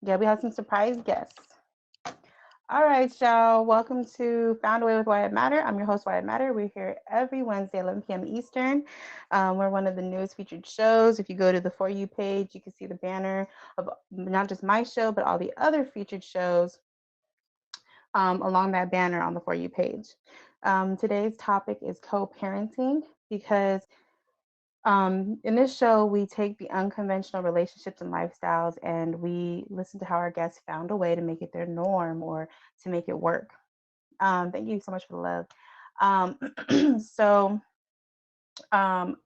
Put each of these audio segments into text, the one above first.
Yeah, we have some surprise guests. All right, y'all. Welcome to Found a Way with Wyatt Matter. I'm your host, Wyatt Matter. We're here every Wednesday, 11 p.m. Eastern. We're one of the newest featured shows. If you go to the For You page, you can see the banner of not just my show, but all the other featured shows along that banner on the For You page. Today's topic is co parenting because in this show, we take the unconventional relationships and lifestyles and we listen to how our guests found a way to make it their norm or to make it work. Thank you so much for the love. So, um,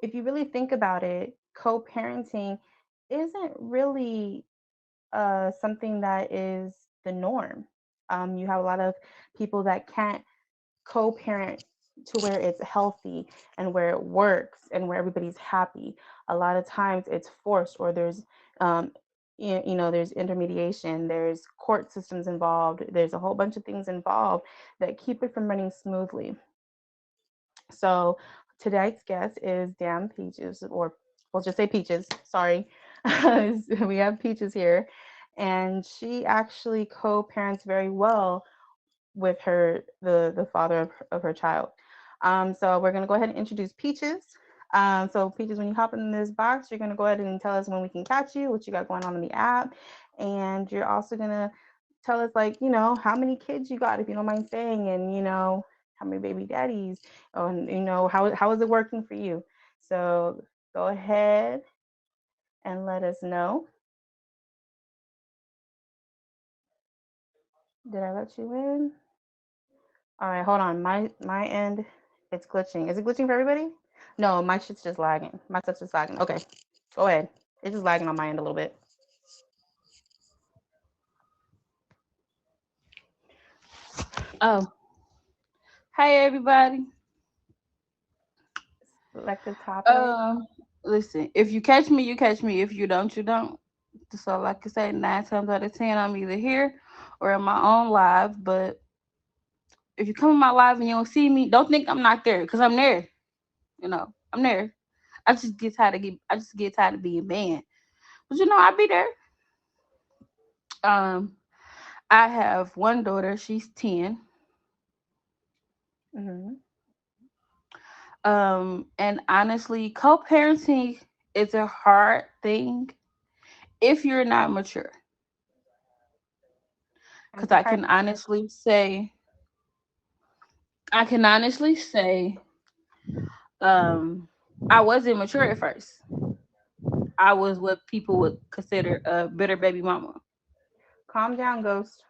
if you really think about it, co parenting isn't really something that is the norm. You have a lot of people that can't co parent to where it's healthy and where it works and where everybody's happy. A lot of times it's forced or there's um, there's intermediation, there's court systems involved, there's a whole bunch of things involved that keep it from running smoothly. So tonight's guest is Dan Peaches, or we'll just say Peaches. Sorry, we have Peaches here, and she actually co-parents very well with the father of her child. So we're gonna go ahead and introduce Peaches. So Peaches, when you hop in this box, you're gonna go ahead and tell us when we can catch you, what you got going on in the app, and you're also gonna tell us like how many kids you got if you don't mind saying, and how many baby daddies, and how is it working for you. So go ahead and let us know. Did I let you in? All right, hold on. My end, it's glitching. Is it glitching for everybody? No, my shit's just lagging. My stuff's just lagging. Okay, go ahead. It's just lagging on my end a little bit. Oh, hi everybody. Select the topic. Um, Listen, if you catch me, you catch me. If you don't, you don't. So, like I say, 9 times out of 10, I'm either here or in my own live. But if you come in my live and you don't see me, don't think I'm not there, because I'm there. I'm there. I just get tired of being banned. But I'll be there. Um, I have one daughter. She's 10. Hmm. And honestly, co-parenting is a hard thing if you're not mature. I'm Because I surprised. can honestly say, I can honestly say, um, I wasn't mature at first. I was what people would consider a bitter baby mama. Calm down, Ghost.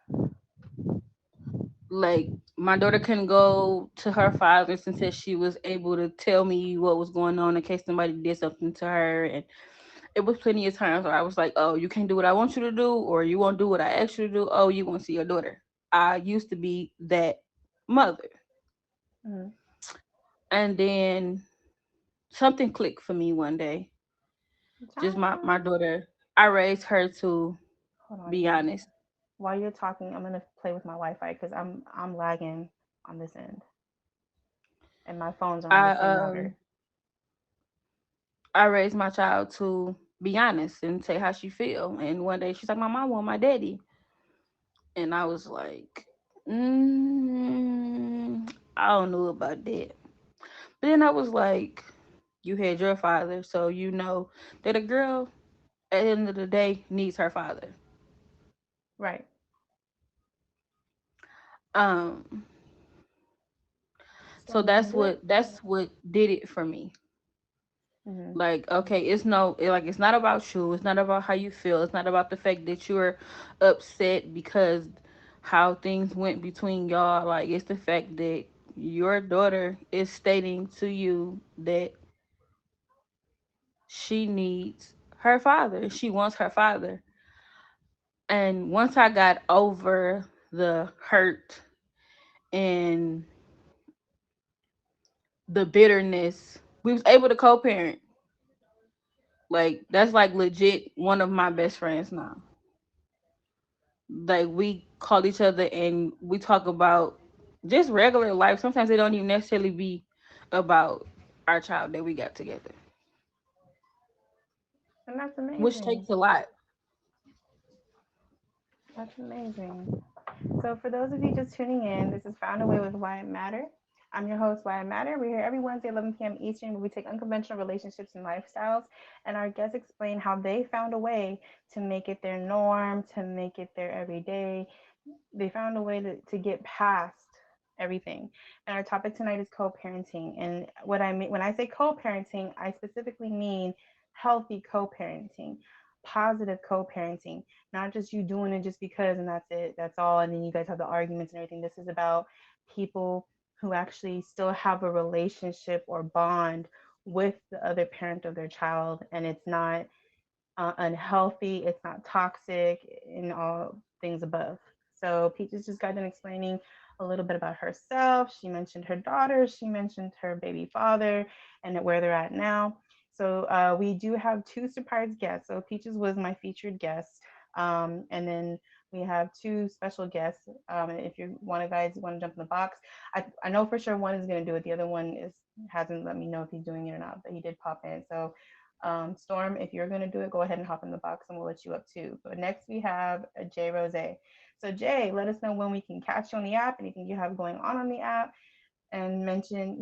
Like, my daughter couldn't go to her father until she was able to tell me what was going on in case somebody did something to her. And it was plenty of times where I was like, "Oh, you can't do what I want you to do, or you won't do what I asked you to do. Oh, you won't see your daughter." I used to be that mother. Hmm. And then something clicked for me one day. Just my daughter. I raised her to Hold on, be y'all. honest. While you're talking, I'm gonna play with my Wi-Fi because I'm lagging on this end, and my phones are on the I same router. I raised my child to be honest and say how she feel. And one day she's like, "My mom want my daddy," and I was like, "I don't know about that." But then I was like, "You had your father, so you know that a girl at the end of the day needs her father." Right. Um, So so that's what did it for me. hmm Like, okay, it's not about you. It's not about how you feel. It's not about the fact that you're upset because how things went between y'all. Like, it's the fact that your daughter is stating to you that she needs her father. She wants her father. And once I got over the hurt and the bitterness, we was able to co-parent. Like, that's like legit one of my best friends now. Like, we call each other and we talk about just regular life. Sometimes it don't even necessarily be about our child that we got together, and that's which amazing. takes a lot. That's amazing. So, for those of you just tuning in, this is Found a Way with Why It Matter. I'm your host, Why It Matter. We're here every Wednesday, 11 p.m. Eastern, where we take unconventional relationships and lifestyles, and our guests explain how they found a way to make it their norm, to make it their everyday. They found a way to get past everything. And our topic tonight is co-parenting. And what I mean when I say co-parenting, I specifically mean healthy co-parenting, positive co-parenting, not just you doing it just because and that's it, that's all, and then you guys have the arguments and everything. This is about people who actually still have a relationship or bond with the other parent of their child, and it's not unhealthy, it's not toxic, and all things above. So Peaches just got done explaining a little bit about herself. She mentioned her daughter, she mentioned her baby father, and where they're at now. So we do have two surprise guests. So Peaches was my featured guest, and then we have two special guests. If you want to guys want to jump in the box, I know for sure one is going to do it. The other one is hasn't let me know if he's doing it or not, but he did pop in. So Storm, if you're going to do it, go ahead and hop in the box and we'll let you up too. But next we have Jay Rose. So, Jay, let us know when we can catch you on the app, anything you have going on the app, and mention,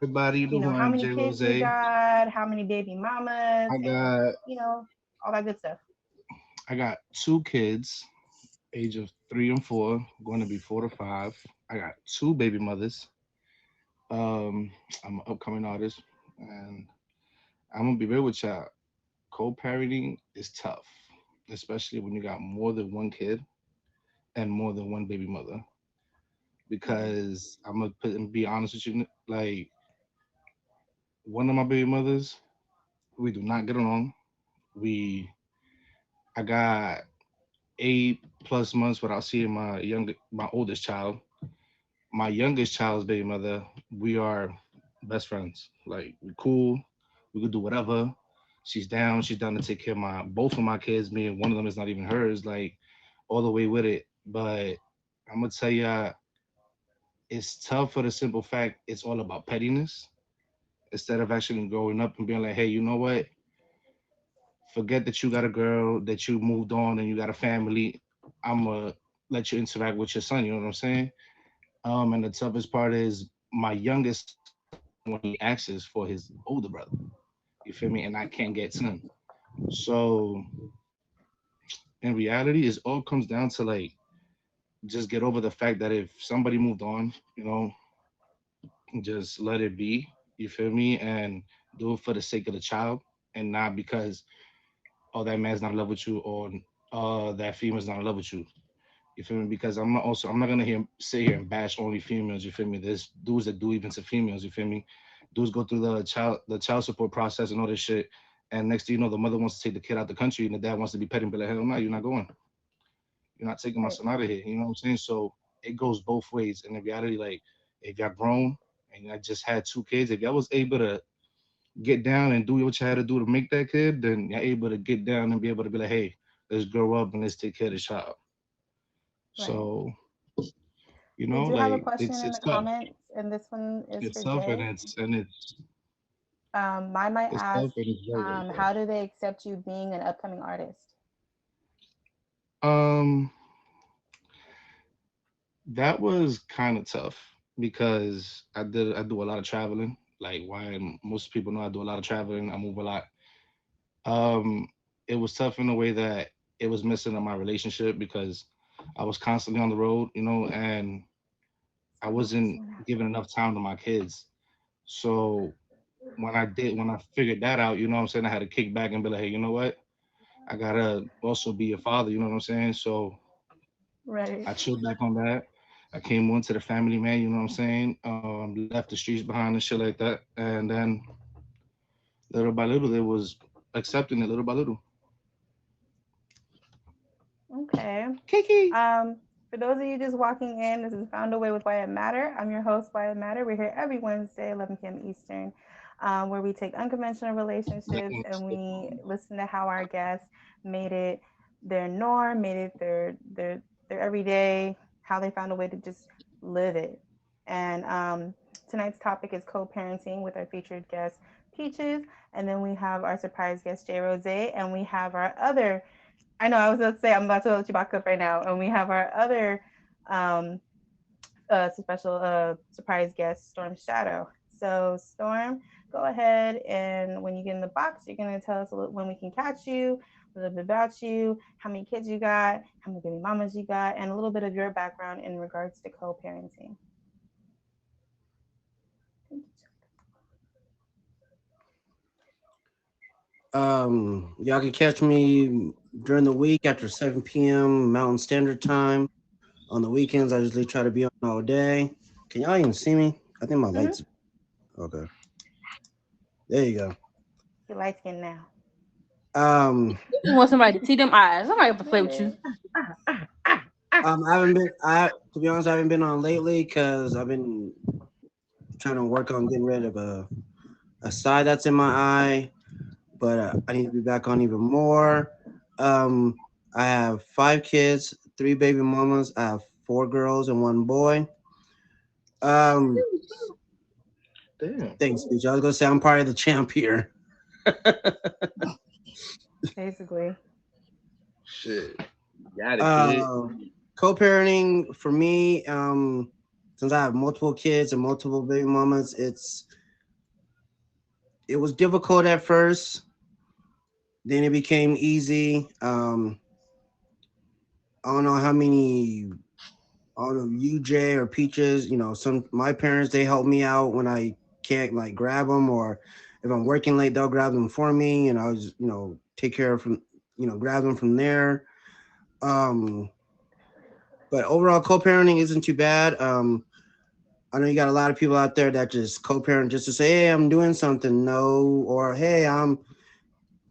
Everybody how doing? many J kids Rose. you got, how many baby mamas, I and, got all that good stuff. I got two kids, age of 3 and 4, going to be 4 to 5. I got two baby mothers. I'm an upcoming artist, and I'm gonna be real with y'all. Co-parenting is tough, especially when you got more than one kid and more than one baby mother. Right. Because I'm gonna put and be honest with you, like one of my baby mothers, we do not get along. We I got 8+ months without seeing my oldest child. My youngest child's baby mother, we are best friends. Like we cool, we could do whatever. She's down to take care of my both of my kids. Me and one of them is not even hers. Like all the way with it. But I'm gonna tell you, it's tough for the simple fact it's all about pettiness instead of actually growing up and being like, hey, you know what? Forget that you got a girl, that you moved on and you got a family. I'ma let you interact with your son. You know what I'm saying? And the toughest part is my youngest son is the one he asks for his older brother. You feel me? And I can't get to him. So in reality, it all comes down to like just get over the fact that if somebody moved on, just let it be. You feel me? And do it for the sake of the child and not because oh that man's not in love with you or that female's not in love with you. You feel me? Because I'm not gonna sit here and bash only females. You feel me? There's dudes that do even to females. You feel me? Dudes go through the child support process and all this shit, and next thing you know, the mother wants to take the kid out the country, and the dad wants to be petting, but like, hell no, you're not going. You're not taking my Right. son out of here. You know what I'm saying? So it goes both ways. And in reality, like if y'all grown and I just had two kids, if y'all was able to get down and do what you had to do to make that kid, then you're able to get down and be able to be like, hey, let's grow up and let's take care of the child. Right. So We do have a like question it's in it's the tough. comments, and this one is It's for tough and Jay. I might it's ask, tough and it's very very tough. how do they accept you being an upcoming artist? Um, that was kind of tough because I do a lot of traveling. Like why most people know I do a lot of traveling. I move a lot. Um, it was tough in a way that it was missing in my relationship because I was constantly on the road, and I Smoke is wasn't soon after. giving enough time to my kids. So when I figured that out, you know what I'm saying, I had to kick back and be like, hey, you know what? I gotta also be a father, you know what I'm saying? So Right. I chilled back on that. I came on to the family man, you know what I'm saying? Left the streets behind and shit like that. And then little by little, it was accepting it little by little. Okay. Kiki. Um, for those of you just walking in, this is Found a Way with Wyatt Matter. I'm your host, Wyatt Matter. We're here every Wednesday, 11 p.m. Eastern, where we take unconventional relationships and we listen to how our guests made it their norm, made it their everyday, how they found a way to just live it. And tonight's topic is co-parenting with our featured guest Peaches, and then we have our surprise guest Jay Rose, and we have our other I know I was about to say I'm about to let you back up right now, and we have our other um, special surprise guest, Storm Shadow. So Storm, go ahead, and when you get in the box, you're gonna tell us a little, when we can catch you, a little bit about you, how many kids you got, how many baby mamas you got, and a little bit of your background in regards to co-parenting. Y'all can catch me during the week after 7 p.m. Mountain Standard Time. On the weekends, I usually try to be on all day. Can y'all even see me? I think my Mm-hmm. lights. Okay, there you go. You're light skinned now. Um, You want somebody to see them eyes. Somebody have to play with you. I haven't been. I To be honest, I haven't been on lately because I've been trying to work on getting rid of a side that's in my eye. But I need to be back on even more. Um, I have 5 kids, 3 baby mamas. I have 4 girls and 1 boy. Um, Damn. Thanks, Speech. I was gonna say I'm part of the champ here. Basically. Shit. Got it, kid. Uh, Co-parenting for me, since I have multiple kids and multiple baby mamas, it was difficult at first. Then it became easy. I don't know how many, I don't know, UJ or Peaches. Some my parents they help me out when I can't like grab them, or if I'm working late, they'll grab them for me, and I'll just take care of from grab them from there. Um, but overall, co-parenting isn't too bad. I know you got a lot of people out there that just co-parent just to say, "Hey, I'm doing something." No, or "Hey, I'm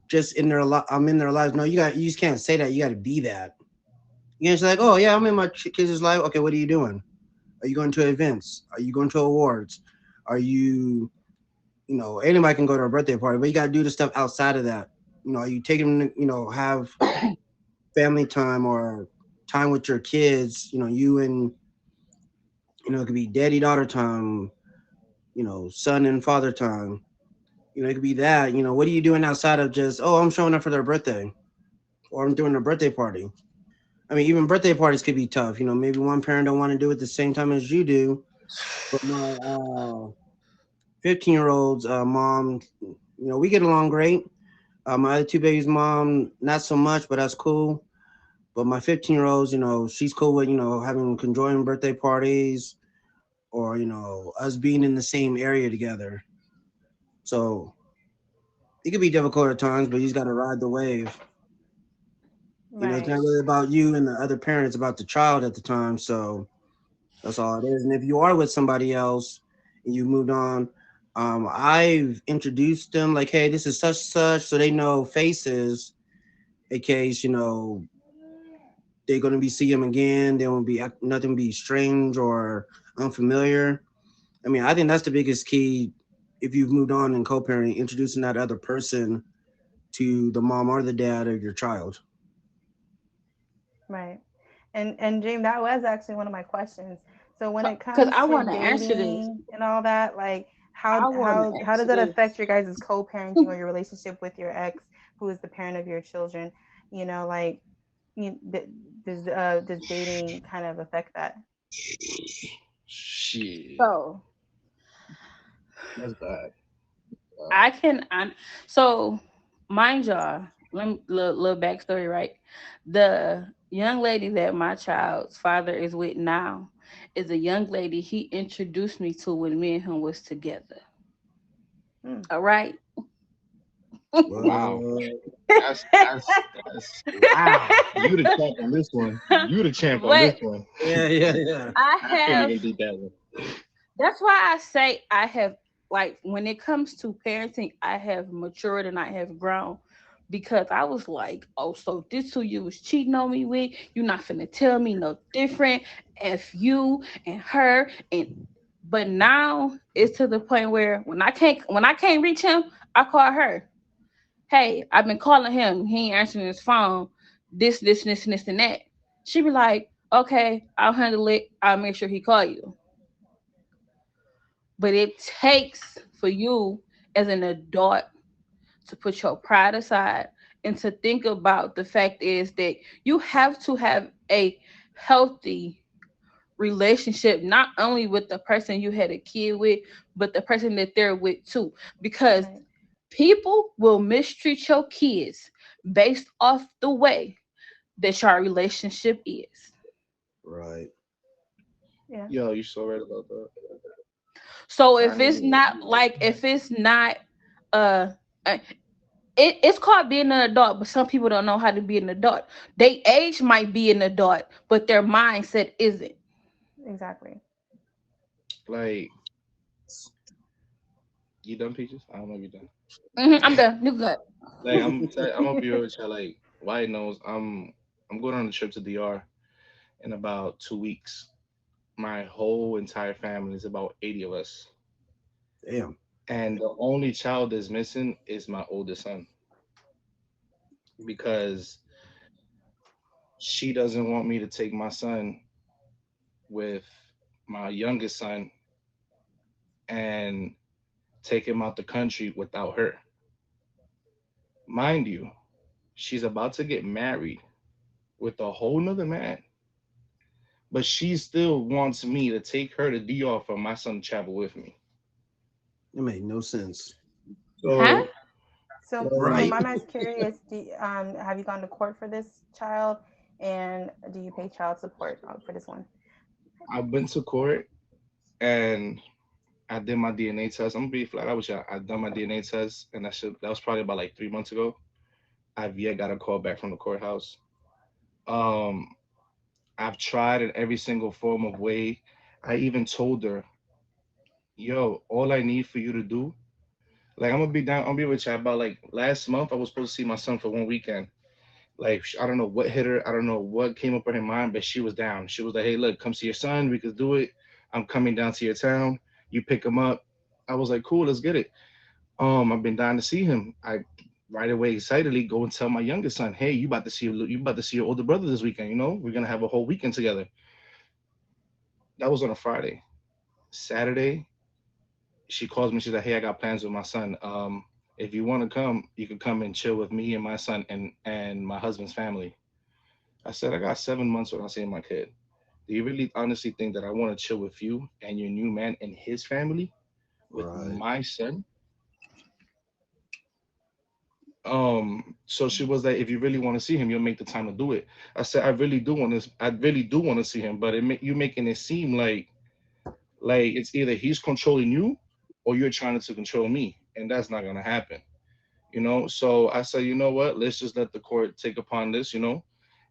just in their I'm in their lives." No, you just can't say that. You got to be that. You can't say like, "Oh yeah, I'm in my kids' life." Okay, what are you doing? Are you going to events? Are you going to awards? Are you, anybody can go to a birthday party, but you got to do the stuff outside of that. Are you taking them, have family time or time with your kids? You and, it could be daddy daughter time, son and father time. It could be that. What are you doing outside of just, oh, I'm showing up for their birthday or I'm doing a birthday party? I mean, even birthday parties could be tough. Maybe one parent don't want to do it the same time as you do, but my 15-year-old's mom, we get along great. My other 2 babies' mom, not so much, but that's cool. But my 15-year-old's, she's cool with, having conjoined birthday parties or, us being in the same area together. So it could be difficult at times, but you just got to ride the wave. It's Right. not really about you and the other parent, it's about the child at the time. So that's all it is. And if you are with somebody else and you moved on, I've introduced them like, hey, this is such such, so they know faces in case they're gonna be seeing them again. They won't be nothing be strange or unfamiliar. I mean, I think that's the biggest key if you've moved on in co-parenting, introducing that other person to the mom or the dad of your child. Right. And Dream, that was actually one of my questions. So when it Because comes I to want to answer this. dating and all that, like I want to how does answer that this. affect your guys' co-parenting or your relationship with your ex, who is the parent of your children? Like does dating kind of affect that? Shit. So That's bad. I can. So mind y'all. Let me little backstory. Right, the young lady that my child's father is with now is a young lady he introduced me to when me and him was together. Hmm. All right. Wow. Well, That's wow. You the champ on this one. You the champ on this But one. yeah, yeah, yeah. I I can't have. even beat that one. That's why I say I have, like, when it comes to parenting, I have matured and I have grown, because I was like, oh, so this who you was cheating on me with? You're not finna tell me no different. F you and her. And but now it's to the point where when I can't reach him, I call her. Hey, I've been calling him. He ain't answering his phone. This, and that. She be like, okay, I'll handle it. I'll make sure he call you. But it takes for you as an adult to put your pride aside and to think about the fact is that you have to have a healthy relationship not only with the person you had a kid with, but the person that they're with too, because Right. people will mistreat your kids based off the way that your relationship is. Right. Yeah. Yo, you're so right about that. So So I if it's mean, not like, if it's not uh uh, it's called being an adult, but some people don't know how to be an adult. They age might be an adult, but their mindset isn't. exactly. Like, you done, Peaches? I don't know if you done. I'm done. You good. Like, I'm gonna be real with you. Like, White knows I'm going on a trip to DR in about 2 weeks. My whole entire family is about 80 of us, Damn. and the only child that's missing is my oldest son because she doesn't want me to take my son with my youngest son and take him out the country without her. Mind you, she's about to get married with a whole nother man, but she still wants me to take her to DR for my son to travel with me. It made no sense. Huh? So, So Right. Mama is curious. Have you gone to court for this child, and do you pay child support for this one? I've been to court and I did my DNA test. I'm gonna be flat out with you. I done my DNA test, and that was probably about like 3 months ago. I've yet got a call back from the courthouse. Um, I've tried in every single form of way. I even told her, "Yo, all I need for you to do, like, I'm gonna be down. I'm gonna be with you about like last month. I was supposed to see my son for one weekend. Like, I don't know what hit her. I don't know what came up in her mind, but she was down. She was like, "Hey, look, come see your son. We could do it. I'm coming down to your town. You pick him up." I was like, "Cool, let's get it." I've been dying to see him. I right away excitedly go and tell my youngest son, "Hey, you about to see your older brother this weekend. You know, we're gonna have a whole weekend together." That was on a Friday. Saturday, she calls me. She's like, "Hey, I got plans with my son. If you want to come, you can come and chill with me and my son and my husband's family." I said, "I got 7 months without seeing my kid. Do you really honestly think that I want to chill with you and your new man and his family with Right. my son?" So she was like, "If you really want to see him, you'll make the time to do it." I said, I really do want to see him, but you making it seem like it's either he's controlling you or you're trying to control me, and that's not gonna happen. So I said, you know what, let's just let the court take upon this.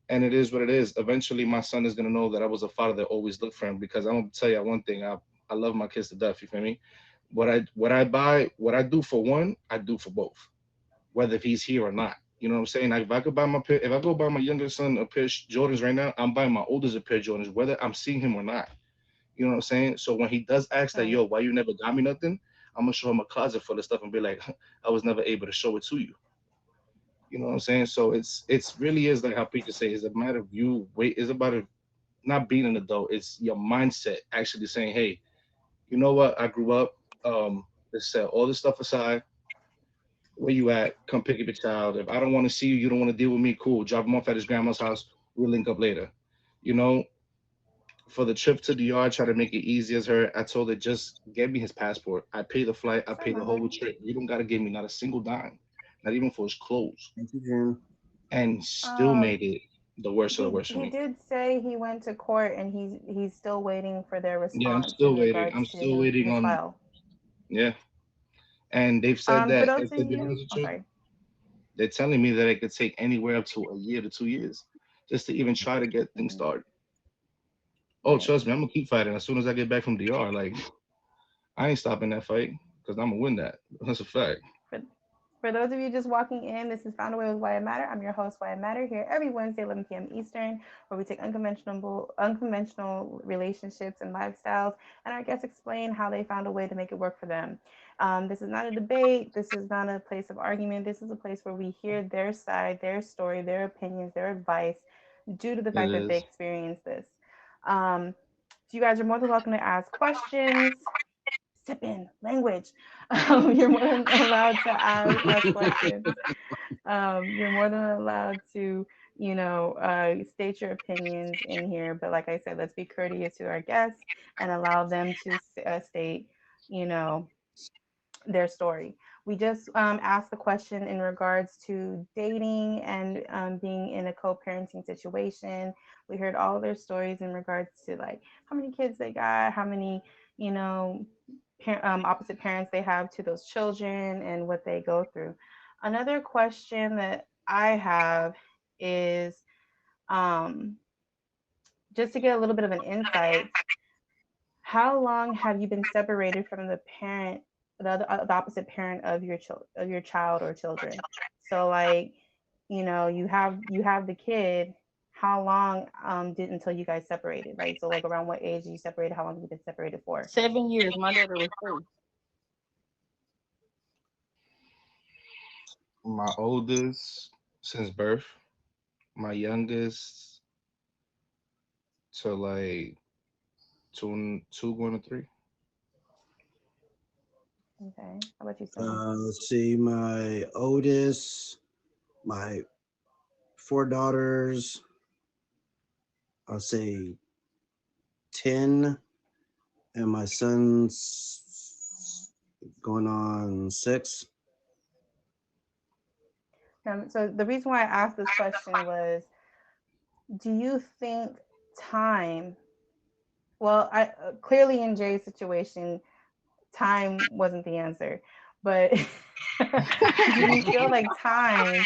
And it is what it is. Eventually my son is gonna know that I was a father that always looked for him, because I'm gonna tell you one thing. I love my kids to death, you feel me? What I do for one, I do for both, whether if he's here or not. You know what I'm saying? Like, if I go buy my youngest son a pair of Jordans right now, I'm buying my oldest a pair of Jordans, whether I'm seeing him or not. You know what I'm saying? So when he does ask that, Right. "Yo, why you never got me nothing?" I'm gonna show him a closet full of stuff and be like, "I was never able to show it to you." You know what I'm saying? So it's really is like how Peter say, it's a matter of you wait, it's about not being an adult. It's your mindset actually saying, "Hey, you know what? I grew up. Let's set all this stuff aside. Where you at? Come pick up your child. If I don't want to see you, you don't want to deal with me. Cool. Drop him off at his grandma's house. We'll link up later." You know, for the trip to the yard, try to make it easy as her. I told her, just get me his passport. I pay the flight. I Sorry, pay the mother. whole trip. You don't gotta give me not a single dime, not even for his clothes. Thank you, Jen. And still Um, made it the worst of the he worst for he me. did say he went to court, and he's still waiting for their Yeah, I'm response still in waiting. regards I'm to still waiting his on. file. Yeah, and they've said For that, those if of to be you, honest with I'm you, sorry. they're telling me that it could take anywhere up to a year to 2 years just to even try to get things Mhm. started. Oh, Right. trust me, I'm gonna keep fighting as soon as I get back from DR. Like, I ain't stopping that fight because I'm gonna win that. That's a fact. For, for those of you just walking in, this is Found a Way with Why It Matter. I'm your host, Why It Matter, here every Wednesday, 11 p.m. Eastern, where we take unconventional relationships and lifestyles, and our guests explain how they found a way to make it work for them. This is not a debate. This is not a place of argument. This is a place where we hear their side, their story, their opinions, their advice, due to the It fact that they is. experienced this. Um, so you guys are more than welcome to ask questions, Step in language. You're more than allowed to ask questions. You're more than allowed to, state your opinions in here. But like I said, let's be courteous to our guests and allow them to state, you know, their story. We just asked the question in regards to dating and being in a co-parenting situation. We heard all their stories in regards to like how many kids they got, how many, you know, opposite parents they have to those children, and what they go through. Another question that I have is um, just to get a little bit of an insight. How long have you been separated from the parent, the opposite parent of your child or children? So like, you have the kid. How long did until you guys separated? Like, so like around what age you separated? How long have you been separated for? 7 years. My daughter was 3. My oldest since birth, my youngest to like two going to three. Okay. How about you, Storm? Let's see, my oldest, my 4 daughters, I'll say 10, and my son's going on 6. So the reason why I asked this question was, do you think time? Well, I clearly in Jay's situation, time wasn't the answer, but do you feel like time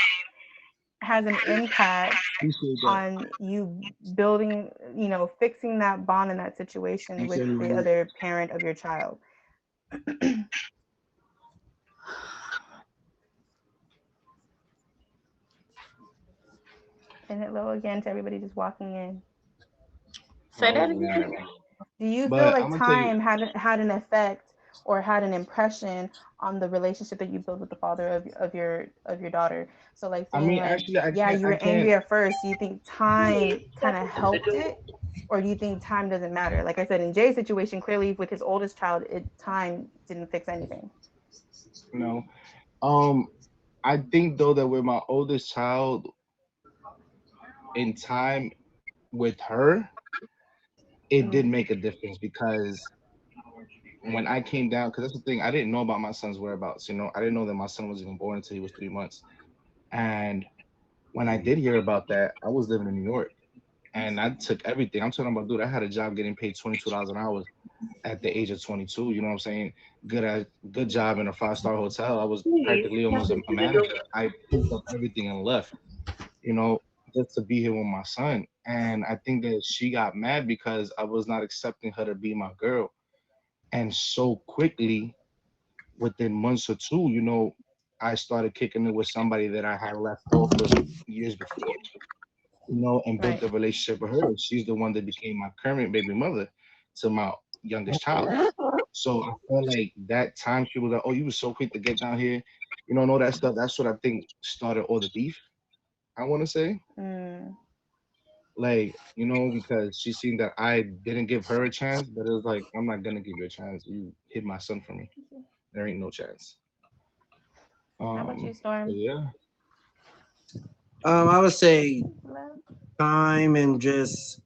has an impact Appreciate that. on you building, fixing that bond in that situation Thanks, with the everyone. other parent of your child? And hello again to everybody just walking in. Say Oh that yeah. again. Do you feel But like I'm gonna tell you, time had an effect or had an impression on the relationship that you built with the father of your daughter? So like I saying mean, like, actually, yeah, you I were angry can't. at first. Do you think time kind of helped it? Or do you think time doesn't matter? Like I said, in Jay's situation, clearly with his oldest child, time didn't fix anything. You know, um, I think though that with my oldest child, in time with her, it Mm-hmm. did make a difference because when I came down, because that's the thing, I didn't know about my son's whereabouts. I didn't know that my son was even born until he was 3 months. And when I did hear about that, I was living in New York, and I took everything. I'm talking about, dude, I had a job getting paid $22 an hour at the age of 22. You know what I'm saying? Good job in a 5-star hotel. I was practically almost a manager. I picked up everything and left. You know, just to be here with my son. And I think that she got mad because I was not accepting her to be my girl. And so quickly, within months or two, I started kicking it with somebody that I had left off with years before, and built Right. a relationship with her. She's the one that became my current baby mother to my youngest child. So I felt like that time she was like, "Oh, you were so quick to get down here," and all that stuff. That's what I think started all the beef. I want to say, Mm. like, because she seen that I didn't give her a chance, but it was like, I'm not gonna give you a chance. You hid my son from me. There ain't no chance. How about you, But Storm? yeah. I would say Hello? time and just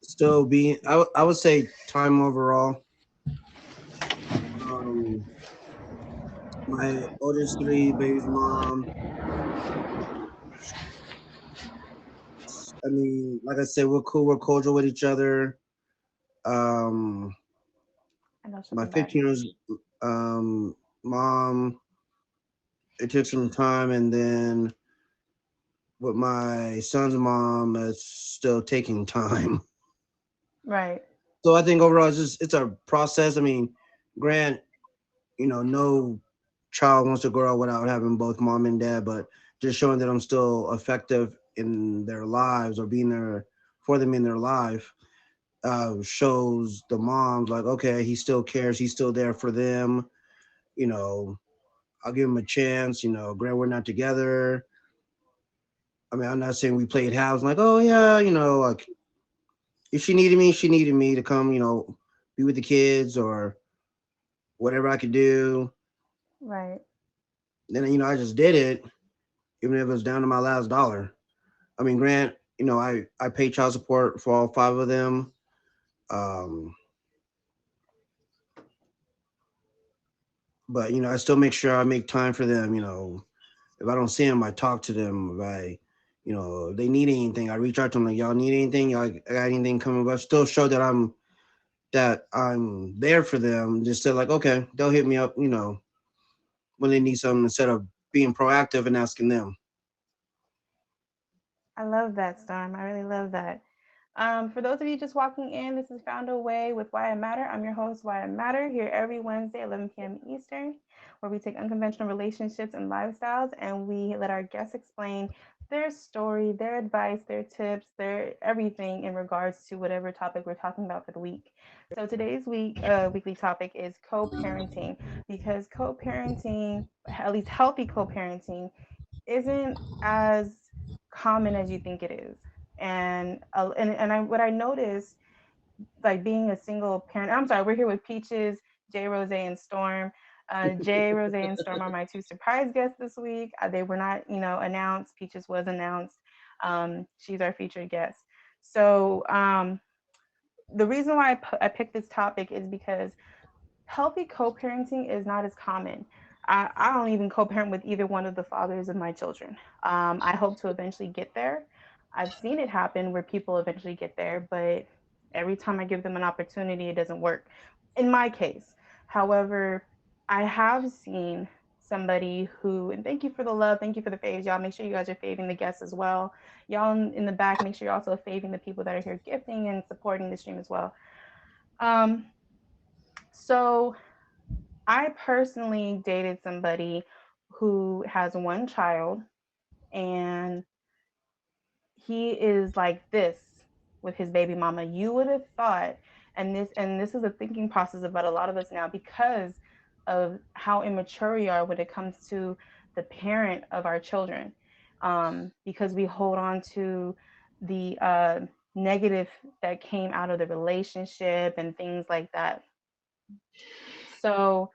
still being. I would say time overall. Um, my oldest 3 babies' mom. I mean, like I said, we're cool. We're cordial with each other. Um, I know she'll my come back. 15 years mom. It took some time, and then with my son's mom, it's still taking time. Right. So I think overall, it's a process. I mean, Grant, no child wants to grow up without having both mom and dad, but just showing that I'm still effective in their lives or being there for them in their life shows the moms like, okay, he still cares, he's still there for them. You know, I'll give him a chance. Grant, we're not together. I mean, I'm not saying we played house like, oh yeah, like if she needed me to come, be with the kids or whatever I could do. Right. Then, I just did it, even if it was down to my last dollar. I mean, Grant, I pay child support for all five of them. Um, but I still make sure I make time for them. If I don't see them, I talk to them. If they need anything, I reach out to them like, y'all need anything, y'all got anything coming. But I still show that I'm there for them. Just say like, okay, they'll hit me up, when they need something instead of being proactive and asking them. I love that, Storm. I really love that. For those of you just walking in, this is Found a Way with Why I Matter. I'm your host, Why I Matter, here every Wednesday, 11 p.m. Eastern, where we take unconventional relationships and lifestyles and we let our guests explain their story, their advice, their tips, their everything in regards to whatever topic we're talking about for the week. So today's weekly topic is co-parenting, because co-parenting, at least healthy co-parenting, isn't as common as you think it is. What I noticed, like being a single parent. I'm sorry, we're here with Peaches, Jay Rose, and Storm. Jay Rose and Storm are my two surprise guests this week. They were not, announced. Peaches was announced. She's our featured guest. So the reason why I picked this topic is because healthy co-parenting is not as common. I don't even co-parent with either one of the fathers of my children. I hope to eventually get there. I've seen it happen where people eventually get there, but every time I give them an opportunity, it doesn't work. In my case, however, I have seen somebody who, and thank you for the love, thank you for the faves, y'all. Make sure you guys are faving the guests as well. Y'all in the back, make sure you're also faving the people that are here gifting and supporting the stream as well. Um, so I personally dated somebody who has one child, and he is like this with his baby mama. You would have thought, and this is a thinking process about a lot of us now, because of how immature we are when it comes to the parent of our children, because we hold on to the negative that came out of the relationship and things like that. So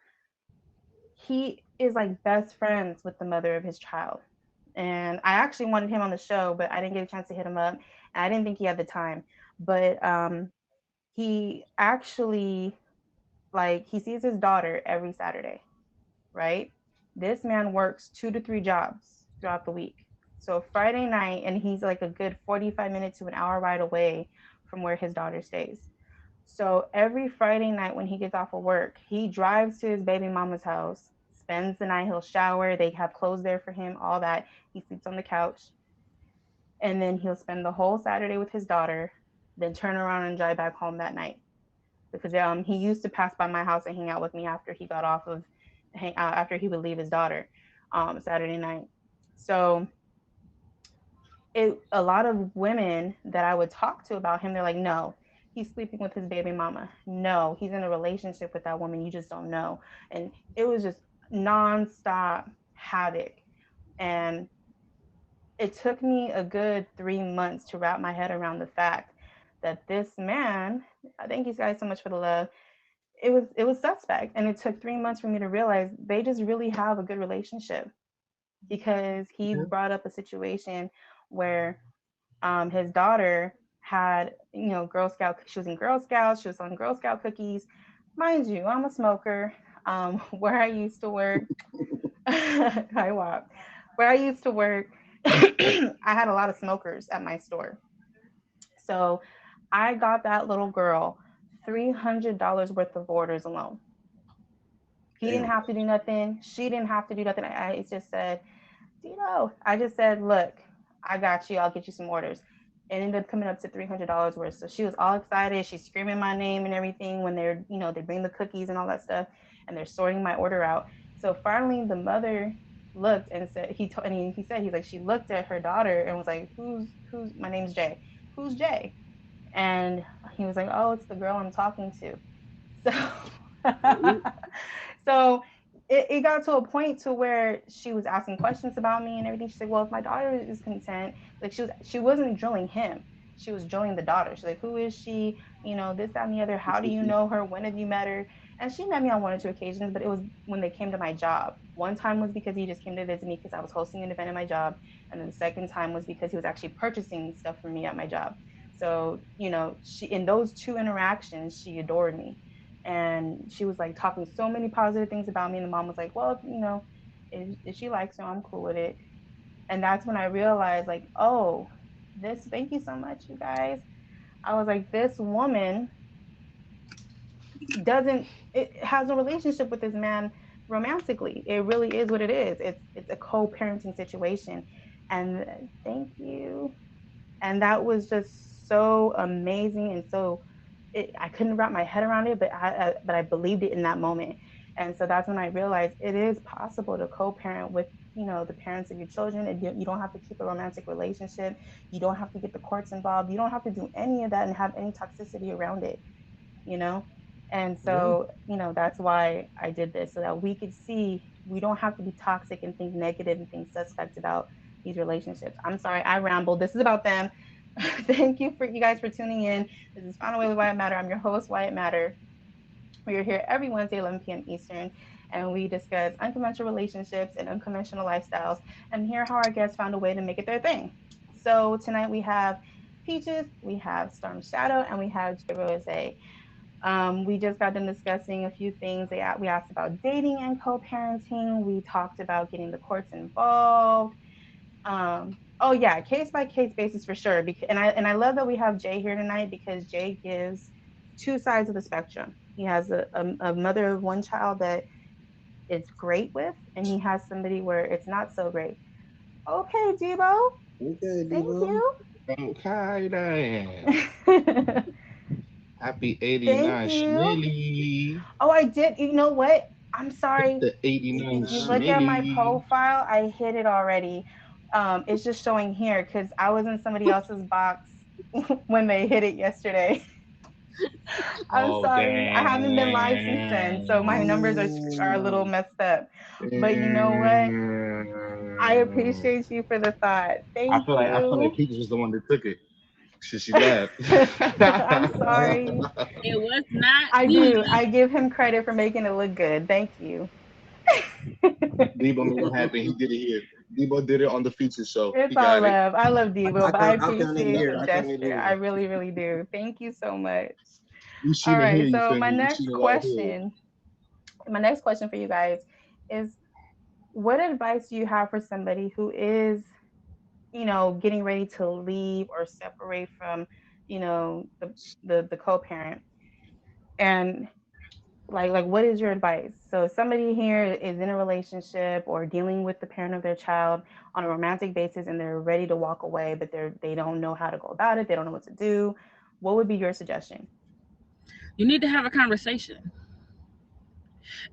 he is like best friends with the mother of his child. And I actually wanted him on the show, but I didn't get a chance to hit him up. And I didn't think he had the time. But he actually, like, he sees his daughter every Saturday, right? This man works 2 to 3 jobs throughout the week. So Friday night, and he's like a good 45 minutes to an hour ride away from where his daughter stays. So every Friday night when he gets off of work, he drives to his baby mama's house, spends the night, he'll shower, they have clothes there for him, all that. He sleeps on the couch, and then he'll spend the whole Saturday with his daughter, then turn around and drive back home that night. Because he used to pass by my house and hang out with me after he got off of after he would leave his daughter Saturday night. So a lot of women that I would talk to about him, they're like, no, he's sleeping with his baby mama. No, he's in a relationship with that woman. You just don't know. And it was just nonstop havoc. And it took me a good 3 months to wrap my head around the fact that this man, thank you guys so much for the love. It was suspect. And it took 3 months for me to realize they just really have a good relationship, because he brought up a situation where his daughter had, Girl Scout. She was in Girl Scouts. She was on Girl Scout cookies. Mind you, I'm a smoker. Where I used to work, I walk. Where I used to work, I had a lot of smokers at my store. So I got that little girl $300 worth of orders alone. He didn't Damn. have to do nothing. She didn't have to do nothing. I just said, I just said, look, I got you. I'll get you some orders. It ended up coming up to $300 worth. So she was all excited. She's screaming my name and everything when they're, they bring the cookies and all that stuff, and they're sorting my order out. So finally, the mother looked and said, he said, he's like, she looked at her daughter and was like, who's, my name's Jay. Who's Jay? And he was like, oh, it's the girl I'm talking to. So, so it got to a point to where she was asking questions about me and everything. She said, well, if my daughter is content, like she wasn't drilling him. she was drilling the daughter. She's like, who is she? This, that, and the other. How do you know her? When have you met her? And she met me on one or two occasions, but it was when they came to my job. One time was because he just came to visit me because I was hosting an event at my job. And then the second time was because he was actually purchasing stuff for me at my job. So, she, in those two interactions, she adored me. And she was like talking so many positive things about me. And the mom was like, well, if she likes her, I'm cool with it. And that's when I realized, like, oh, thank you so much, you guys. I was like, this woman doesn't it has a relationship with this man romantically. It really is what it is. It's a co-parenting situation. And thank you. And that was just so amazing. And so I couldn't wrap my head around it, but I believed it in that moment. And so that's when I realized it is possible to co-parent with the parents of your children. And you don't have to keep a romantic relationship. You don't have to get the courts involved. You don't have to do any of that and have any toxicity around it, you know and Yeah. so that's why I did this, so that we could see we don't have to be toxic and think negative and think suspect about these relationships. I'm sorry, I rambled. This is about them. Thank you for you guys for tuning in. This is Find a Way with Wyatt Matter. I'm your host, Wyatt Matter. We are here every Wednesday, 11 p.m. Eastern, and we discuss unconventional relationships and unconventional lifestyles and hear how our guests found a way to make it their thing. So tonight we have Peaches, we have Storm Shadow, and we have J Rose. We just got done discussing a few things. We asked about dating and co-parenting. We talked about getting the courts involved. Oh yeah, case by case basis for sure. And I love that we have Jay here tonight because Jay gives two sides of the spectrum. He has a mother of one child that it's great with, and he has somebody where it's not so great. Okay, Debo, Okay, thank Debo. you. Okay then. Happy Thank 89 you. Schmilly. Oh, I did. You know what? I'm sorry. The 89 If you look at my Schmilly. profile, I hit it already. It's just showing here because I was in somebody else's box when they hit it yesterday. I'm Oh sorry. I haven't been live since then, so my damn. numbers are a little Oh, messed up. But you know what? I appreciate you for the thought. Thank I feel like you. Peaches was the one that took it. She laughed. I'm sorry. It was not I do. me. I give him credit for making it look good. Thank you. Debo made it happen. He did it here. Debo did it on the feature show. It's He all got it. love. I love Debo, but I I'll count it appreciate here. the I count it gesture. I here. really, really do. Thank you so much. You All seen it here, right. you So feel me? You seen it right here. my next question for you guys is, what advice do you have for somebody who is, getting ready to leave or separate from, the co-parent? And like what is your advice? So somebody here is in a relationship or dealing with the parent of their child on a romantic basis and they're ready to walk away, but they don't know how to go about it. They don't know what to do. What would be your suggestion? You need to have a conversation.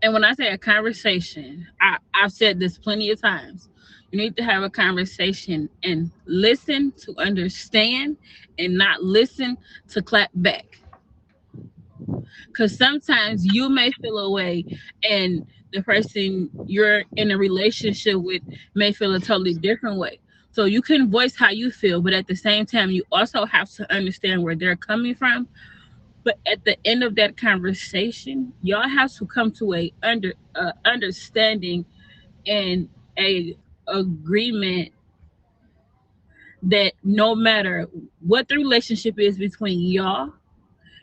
And when I say a conversation, I've said this plenty of times. You need to have a conversation and listen to understand and not listen to clap back. Because sometimes you may feel a way and the person you're in a relationship with may feel a totally different way. So you can voice how you feel, but at the same time, you also have to understand where they're coming from. But at the end of that conversation, y'all have to come to a understanding and a agreement that no matter what the relationship is between y'all,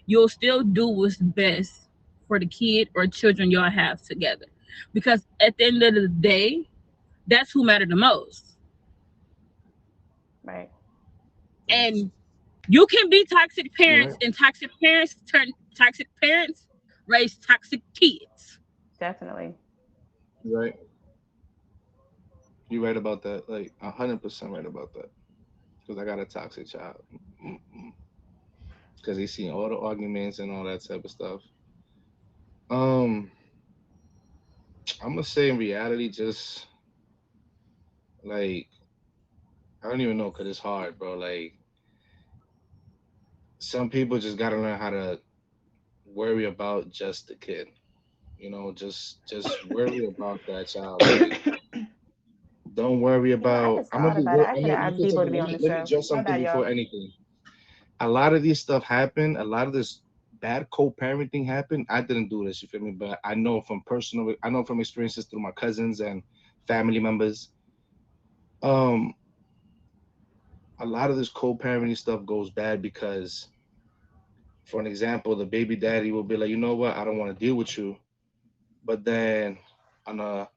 you'll still do what's best for the kid or children y'all have together. Because at the end of the day, that's who matter the most. Right. And you can be toxic You parents, right? and toxic parents turn toxic parents raise toxic kids. Definitely. You right? You right about that. Like 100% right about that. Because I got a toxic child. Because he seen all the arguments and all that type of stuff. Um, I'm gonna say in reality, just like I don't even know, cause it's hard, bro. Like some people just gotta learn how to worry about just the kid. Just worry about that child. Like don't worry I about. just thought about it. I I'm should gonna. You have asked can take Debo to it. be on the Let me show. address My something bad, before y'all. anything. A lot of this stuff happened. A lot of this bad co-parenting happened. I didn't do this, you feel me? But I know from experiences through my cousins and family members. Um, a lot of this co-parenting stuff goes bad because, for an example, the baby daddy will be like, you know what, I don't want to deal with you. But then on a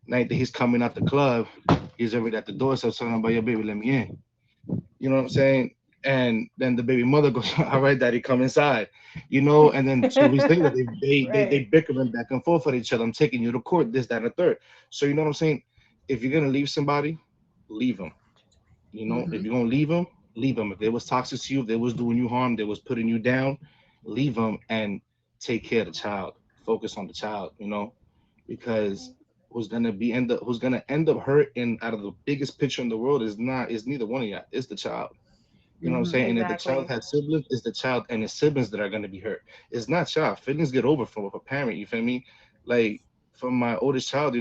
night that he's coming out the club, he's already at the door, so telling about your baby, let me in. You know what I'm saying? And then the baby mother goes, "All right, daddy, come inside." And then 2 weeks later, they Right. bickering back and forth with each other. I'm taking you to court, this, that, and the third. So you know what I'm saying? If you're gonna leave somebody, leave them. If Hmm. you're gonna leave them. If they was toxic to you, if they was doing you harm, they was putting you down, leave them and take care of the child. Focus on the child. Because who's gonna end up hurt and out of the biggest picture in the world is neither one of y'all. It's the child. You know what I'm Hmm. saying? And if the child Exactly. has siblings, it's the child and his siblings that are gonna be hurt. It's not child. Feelings get over from a parent, you feel me? Like from my oldest child,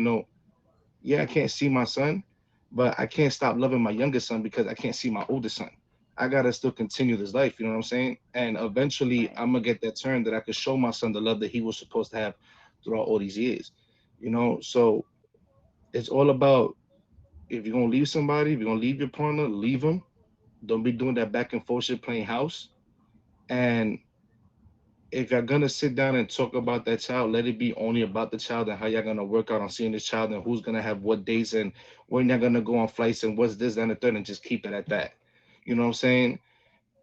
yeah, I can't see my son, but I can't stop loving my youngest son because I can't see my oldest son. I gotta still continue this life, you know what I'm saying? And eventually Right. I'm gonna get that turn that I could show my son the love that he was supposed to have throughout all these years. So it's all about, if you're gonna leave somebody, if you're gonna leave your partner, leave them. Don't be doing that back and forth shit playing house. And if you're gonna sit down and talk about that child, let it be only about the child and how you're gonna work out on seeing this child and who's gonna have what dates and when you're gonna go on flights and what's this that, and the third, and just keep it at that. You know what I'm saying?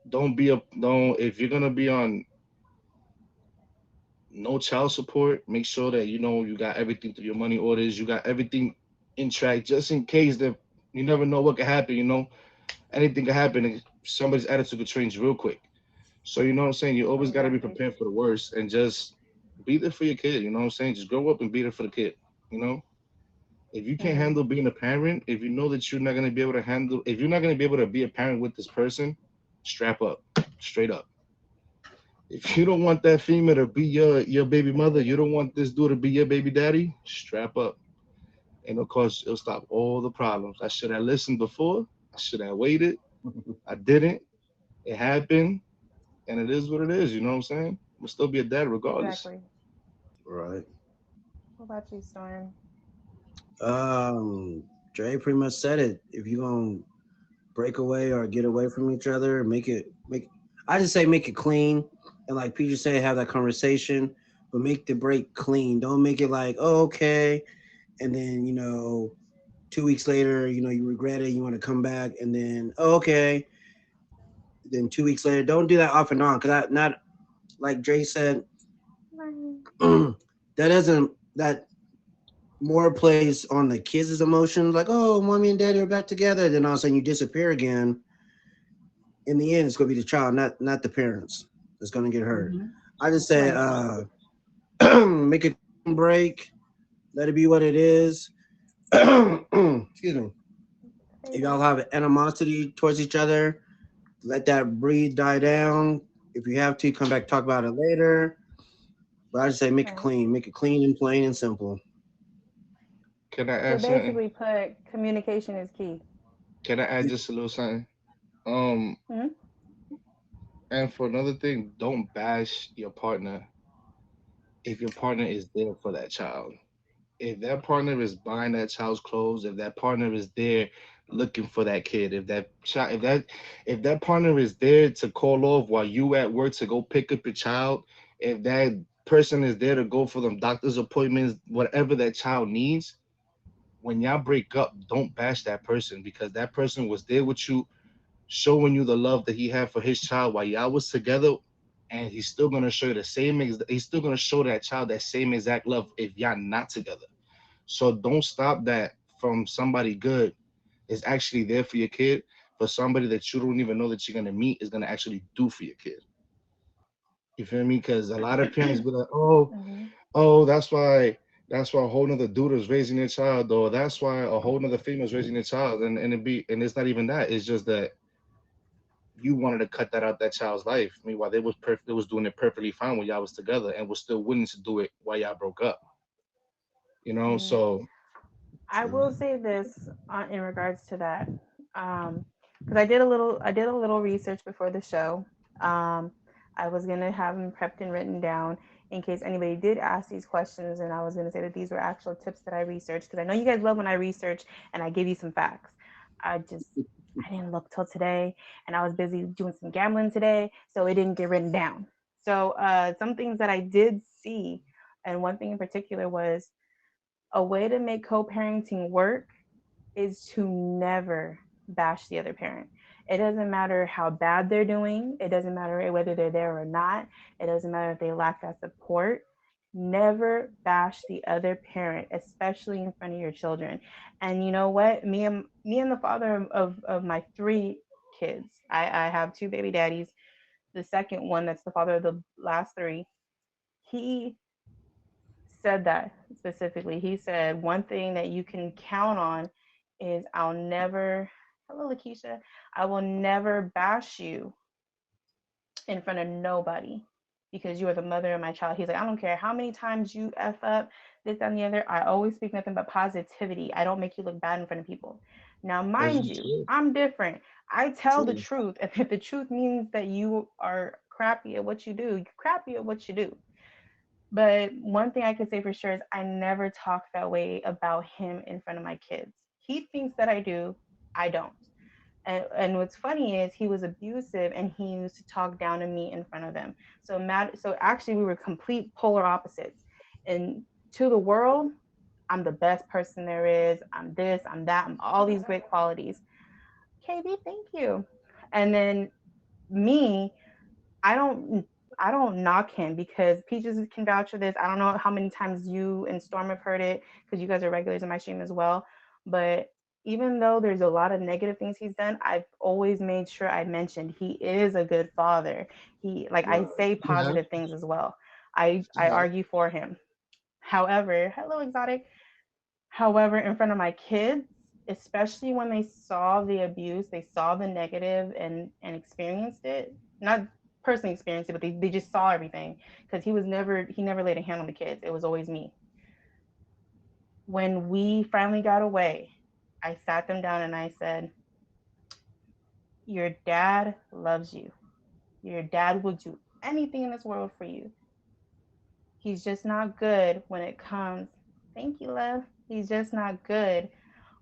Don't if you're gonna be on no child support, make sure that you got everything through your money orders, you got everything in track, just in case that you never know what could happen. Anything could happen. And somebody's attitude could change real quick. So you know what I'm saying? You always got to be Exactly. prepared for the worst and just be there for your kid. You know what I'm saying? Just grow up and be there for the kid. You know, if you can't Hmm. handle being a parent, if you know that you're not gonna be able to handle, if you're not gonna be able to be a parent with this person, strap up, straight up. If you don't want that female to be your baby mother, you don't want this dude to be your baby daddy, strap up. And of course, it'll stop all the problems. I should have listened before. I should have waited. I didn't. It happened, and it is what it is. You know what I'm saying? We'll still be a dad regardless. Exactly. Right. What about you, Storm? Dre pretty much said it. If you're gonna break away or get away from each other, make I just say make it clean. And like Peter said, have that conversation, but make the break clean. Don't make it like, oh, okay. And then, 2 weeks later, you regret it, you want to come back, and then, oh, okay. Then 2 weeks later, don't do that off and on. Cause I not like Dre said, Right. that that more plays on the kids' emotions, like, oh, mommy and daddy are back together. Then all of a sudden you disappear again. In the end, it's gonna be the child, not the parents, that's gonna get hurt. Hmm. I just say, Right. make a clean break, let it be what it is. Excuse me. Say If y'all that. have animosity towards each other, let that breed die down. If you have to, come back talk about it later. But I just say Right. make it clean and plain and simple. Can I So add something? basically, put communication is key. Can I add just a little something? Um, Hmm. and for another thing, don't bash your partner if your partner is there for that child. If that partner is buying that child's clothes, if that partner is there looking for that kid, if that partner is there to call off while you at work to go pick up your child, if that person is there to go for them doctor's appointments, whatever that child needs, when y'all break up, don't bash that person because that person was there with you, showing you the love that he had for his child while y'all was together, and he's still gonna show you the same. He's still gonna show that child that same exact love if y'all not together. So don't stop that from somebody good is actually there for your kid, for somebody that you don't even know that you're gonna meet is gonna actually do for your kid. You feel me? Because a lot of parents be like, Hmm. oh, that's why a whole nother dude is raising their child, or that's why a whole nother female is raising their child, and it's not even that. It's just that you wanted to cut that out that child's life. Meanwhile, they was doing it perfectly fine when y'all was together, and was still willing to do it while y'all broke up. Hmm. So I will say this in regards to that. Um, because I did a little research before the show. Um, I was gonna have them prepped and written down in case anybody did ask these questions, and I was gonna say that these were actual tips that I researched because I know you guys love when I research and I give you some facts. I just I didn't look till today, and I was busy doing some gambling today, so it didn't get written down. So some things that I did see, and one thing in particular was a way to make co-parenting work is to never bash the other parent. It doesn't matter how bad they're doing. It doesn't matter whether they're there or not. It doesn't matter if they lack that support. Never bash the other parent, especially in front of your children. And you know what? Me and the father of my three kids. I have two baby daddies. The second one, that's the father of the last three, he said that specifically. He said one thing that you can count on is I'll never, hello Lakeisha, I will never bash you in front of nobody because you are the mother of my child. He's like, I don't care how many times you F up, this, that, and the other. I always speak nothing but positivity. I don't make you look bad in front of people. Now, That's mind you, true. I'm different. I tell the True. truth. And if the truth means that you are crappy at what you do, you're crappy at what you do. But one thing I can say for sure is I never talk that way about him in front of my kids. He thinks that I do, I don't. And what's funny is he was abusive and he used to talk down to me in front of them. So actually we were complete polar opposites. And to the world, I'm the best person there is. I'm this, I'm that, I'm all these great qualities. KB, thank you. And then me, I don't I don't knock him because Peaches can vouch for this. I don't know how many times you and Storm have heard it because you guys are regulars in my stream as well. But even though there's a lot of negative things he's done, I've always made sure I mentioned he is a good father. He like I say Yeah. positive things as well. I argue for him. However, hello exotic. However, in front of my kids, especially when they saw the abuse, they saw the negative and experienced it. Not personally experienced it, but they just saw everything because he never laid a hand on the kids. It was always me. When we finally got away, I sat them down and I said, your dad loves you. Your dad will do anything in this world for you. He's just not good when it comes. Thank you, love. He's just not good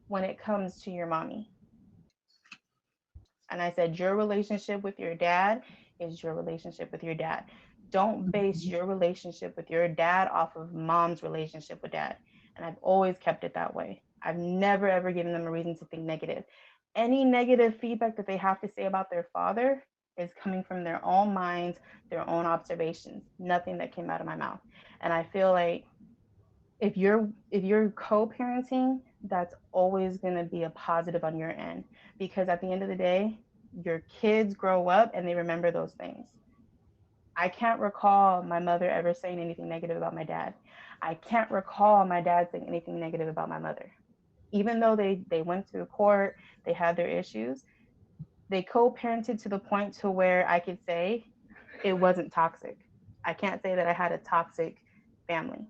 when it comes to your mommy. And I said, your relationship with your dad is your relationship with your dad. Don't base your relationship with your dad off of mom's relationship with dad. And I've always kept it that way. I've never, ever given them a reason to think negative. Any negative feedback that they have to say about their father is coming from their own minds, their own observations, nothing that came out of my mouth. And I feel like if you're co-parenting, that's always going to be a positive on your end because at the end of the day, your kids grow up and they remember those things. I can't recall my mother ever saying anything negative about my dad. I can't recall my dad saying anything negative about my mother. Even though they went to court, they had their issues, they co-parented to the point to where I could say it wasn't toxic. I can't say that I had a toxic family.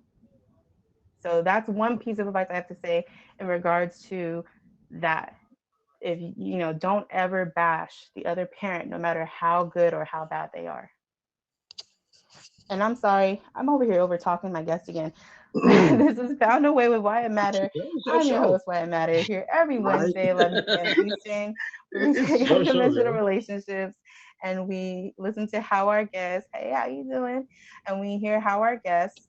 So that's one piece of advice I have to say in regards to that. If you know, don't ever bash the other parent, no matter how good or how bad they are. And I'm sorry, I'm over here over talking my guest again. This is Found a Way with Why It Matter. It's your I'm your show. host, Why It Matter, here every Right. Wednesday, 11 p.m. Eastern. We It's discuss your show, unconventional girl. relationships and we listen to how our guests, hey, how you doing? And we hear how our guests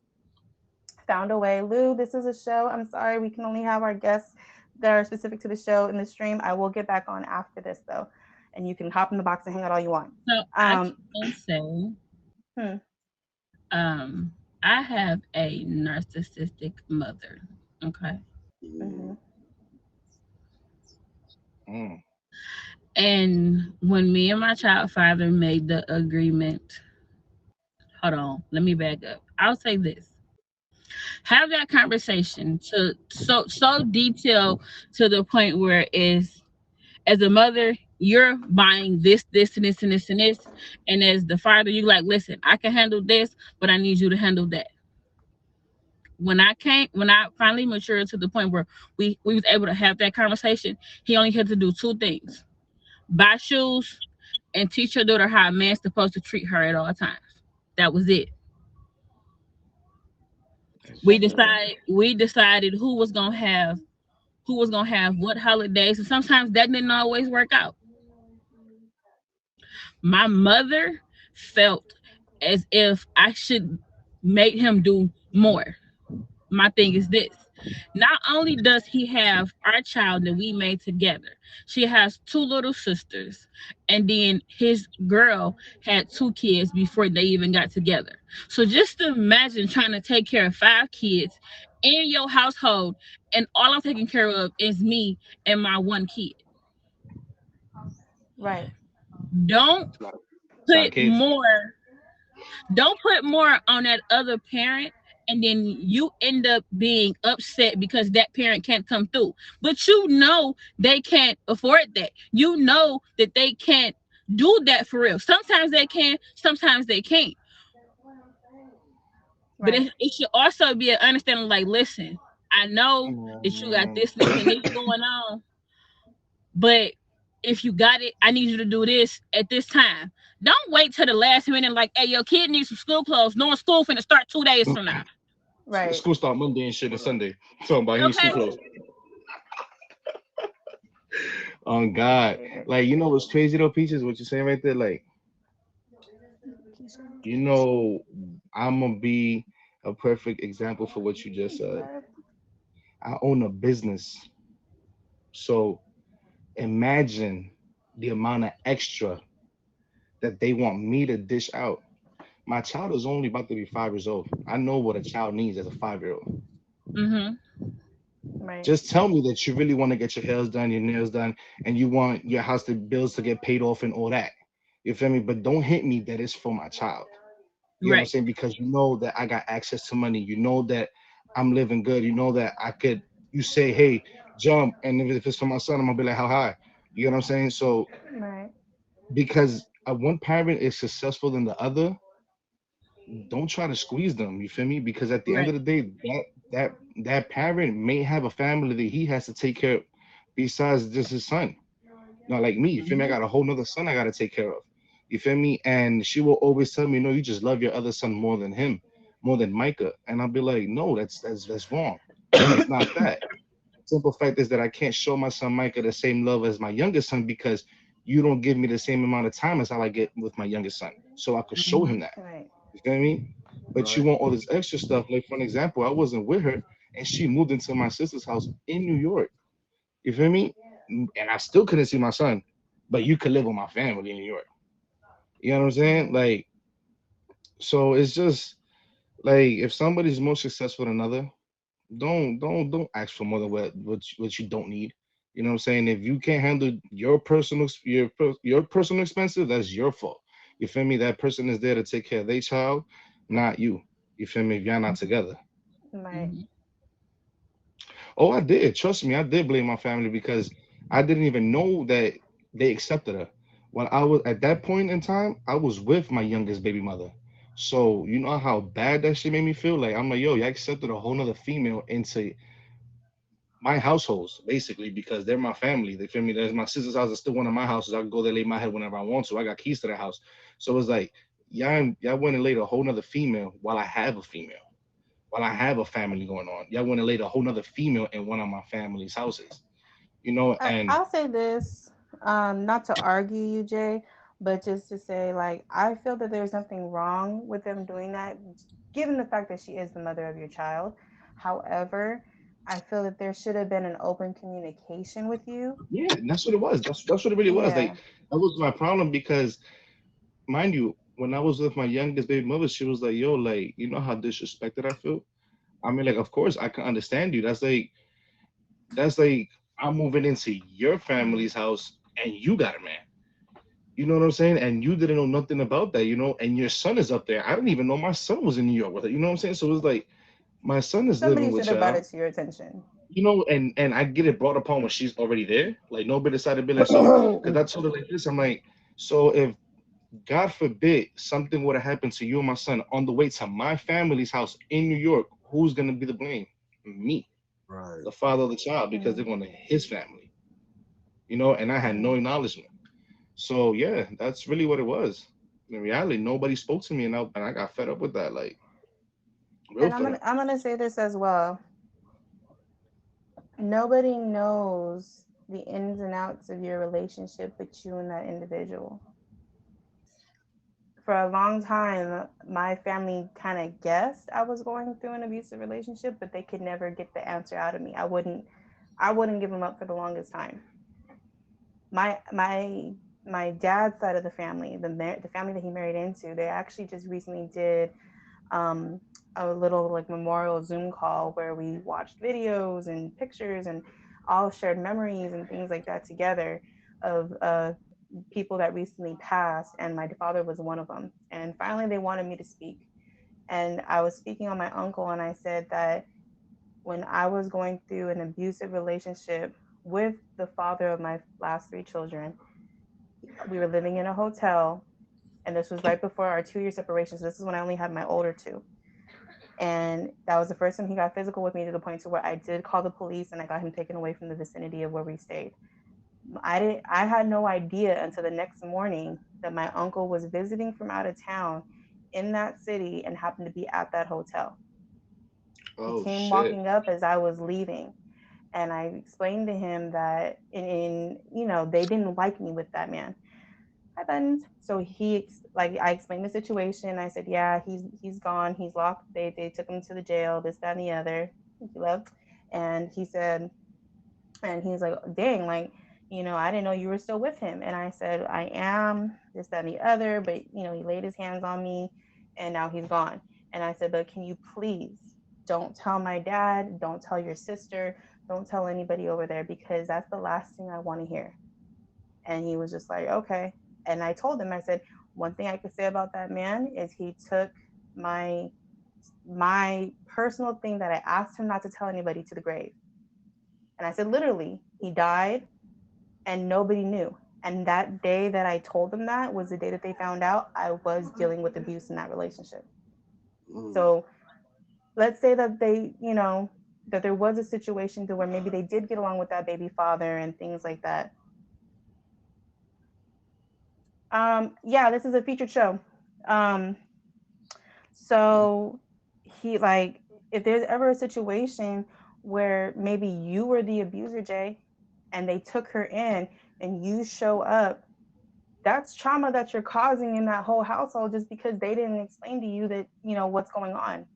found a way. Lou, this is a show. I'm sorry, we can only have our guests that are specific to the show in the stream. I will get back on after this though, and you can hop in the box and hang out all you want. So I Um, can say, hmm, um, I have a narcissistic mother. Okay. mm-hmm, Mm. And when me and my child father made the agreement, hold on, let me back up. I'll say this. Have that conversation to so detailed to the point where is as a mother, you're buying this and this and this and this. And as the father, you like, listen, I can handle this, but I need you to handle that. When I finally matured to the point where we was able to have that conversation, he only had to do two things: buy shoes, and teach your daughter how a man's supposed to treat her at all times. That was it. That's We decided who was gonna have what holidays, and sometimes that didn't always work out. My mother felt as if I should make him do more. My thing is this: not only does he have our child that we made together, she has two little sisters, and then his girl had two kids before they even got together. So just imagine trying to take care of five kids in your household, and all I'm taking care of is me and my one kid. Right. Don't it's a lot. It's a lot of put kids. more don't put more on that other parent, and then you end up being upset because that parent can't come through, but you know they can't afford that. You know that they can't do that for real. Sometimes they can, sometimes they can't. But Right. it should also be an understanding, like, listen, I know that you got Um, this and this going on, but if you got it, I need you to do this at this time. Don't wait till the last minute, like, hey, your kid needs some school clothes, knowing school finna start 2 days from now. Right. school start Monday and shit and Sunday. Talking about he needs school Okay. clothes. On God, like what's crazy though, Peaches? What you're saying right there, like you know, I'm gonna be a perfect example for what you just said. I own a business, so imagine the amount of extra that they want me to dish out. My child is only about to be 5 years old. I know what a child needs as a 5 year old. Mm-hmm. Right. Just tell me that you really want to get your hair done, your nails done, and you want your house to bills to get paid off and all that. You feel me? But don't hit me that it's for my child. You know what I'm Right. saying? Because you know that I got access to money. You know that I'm living good. You know that I could. You say, hey, jump, and if it's for my son, I'm gonna be like, how high? You know what I'm saying? So Right. because one parent is successful than the other, don't try to squeeze them. You feel me? Because at the end Right. of the day, that parent may have a family that he has to take care of besides just his son. Not like me. You feel me? I Mm-hmm. got a whole nother son I gotta take care of. You feel me? And she will always tell me, no, you just love your other son more than him, more than Micah. And I'll be like, no, that's wrong. It's not that. Simple fact is that I can't show my son Micah the same love as my youngest son because you don't give me the same amount of time as how I get with my youngest son. So I could show Mm-hmm. him that. Right. You feel me? But you Right. want all this extra stuff. Like for an example, I wasn't with her and she moved into my sister's house in New York. You feel me? And I still couldn't see my son, but you could live with my family in New York. You know what I'm saying? Right. Like, so it's just like if somebody's more successful than another, don't ask for more than what you don't need. You know what I'm saying? If you can't handle your personal expenses, that's your fault. You feel me? That person is there to take care of their child, not you. You feel me? If y'all not together. Right. Mm-hmm. Oh, I did. Trust me, I did blame my family because I didn't even know that they accepted her. When I was at that point in time, I was with my youngest baby mother. So you know how bad that shit made me feel? Like I'm like, yo, you accepted a whole nother female into my households, basically, because they're my family. They feel me? There's my sister's house, it's still one of my houses. I can go there, lay my head whenever I want to. I got keys to the house. So it's like, y'all went and laid a whole nother female while I have a female. While I have a family going on. Y'all went and laid a whole nother female in one of my family's houses. You know, and I'll say this, not to argue you, Jay, but just to say, like, I feel that there's nothing wrong with them doing that, given the fact that she is the mother of your child. However, I feel that there should have been an open communication with you. yeah, that's what it was. That's what it really was. Like Yeah. that was my problem because mind you, when I was with my youngest baby mother, she was like, yo, like, you know how disrespected I feel? I mean, like, of course I can understand you. That's like I'm moving into your family's house and you got a man. You know what I'm saying? And you didn't know nothing about that, and your son is up there. I didn't even know my son was in New York with it. You know what I'm saying? So it was like my son is living Somebody should with have brought y'all, it to your attention. and I get it brought upon when she's already there. Like nobody decided to be like, so because I told her like this, I'm like, so if God forbid something would have happened to you and my son on the way to my family's house in New York, who's gonna be the blame? Me, Right. the father of the child, because they're Mm, going to his family, and I had no mm, acknowledgement. So yeah, that's really what it was. In reality, nobody spoke to me, and I got fed up with that, like real And fed up. I'm gonna say this as well. Nobody knows the ins and outs of your relationship but you and that individual. For a long time, my family kind of guessed I was going through an abusive relationship, but they could never get the answer out of me. I wouldn't give them up for the longest time. My dad's side of the family, the family that he married into, they actually just recently did um, a little like memorial Zoom call where we watched videos and pictures and all shared memories and things like that together of people that recently passed, and my father was one of them. And finally, they wanted me to speak, and I was speaking on my uncle, and I said that when I was going through an abusive relationship with the father of my last three children, we were living in a hotel, and this was right before our 2 year separation. So this is when I only had my older two. And that was the first time he got physical with me to the point to where I did call the police and I got him taken away from the vicinity of where we stayed. I had no idea until the next morning that my uncle was visiting from out of town in that city and happened to be at that hotel. He Oh came shit. walking up as I was leaving, and I explained to him that they didn't like me with that man. Hi, Buttons. So like I explained the situation. I said, yeah, he's gone. He's locked. They took him to the jail. This, that, and the other. Thank you, love. And he said, and he's like, dang, like, I didn't know you were still with him. And I said, I am. This, that, and the other. But he laid his hands on me, and now he's gone. And I said, but can you please don't tell my dad. Don't tell your sister. Don't tell anybody over there because that's the last thing I want to hear. And he was just like, okay. And I told him, I said, one thing I could say about that man is he took my personal thing that I asked him not to tell anybody to the grave. And I said, literally, he died and nobody knew. And that day that I told them that was the day that they found out I was dealing with abuse in that relationship. Mm. So let's say that that there was a situation to where maybe they did get along with that baby father and things like that. Yeah, this is a featured show. Um, so he like if there's ever a situation where maybe you were the abuser, Jay, and they took her in and you show up, that's trauma that you're causing in that whole household just because they didn't explain to you that what's going on.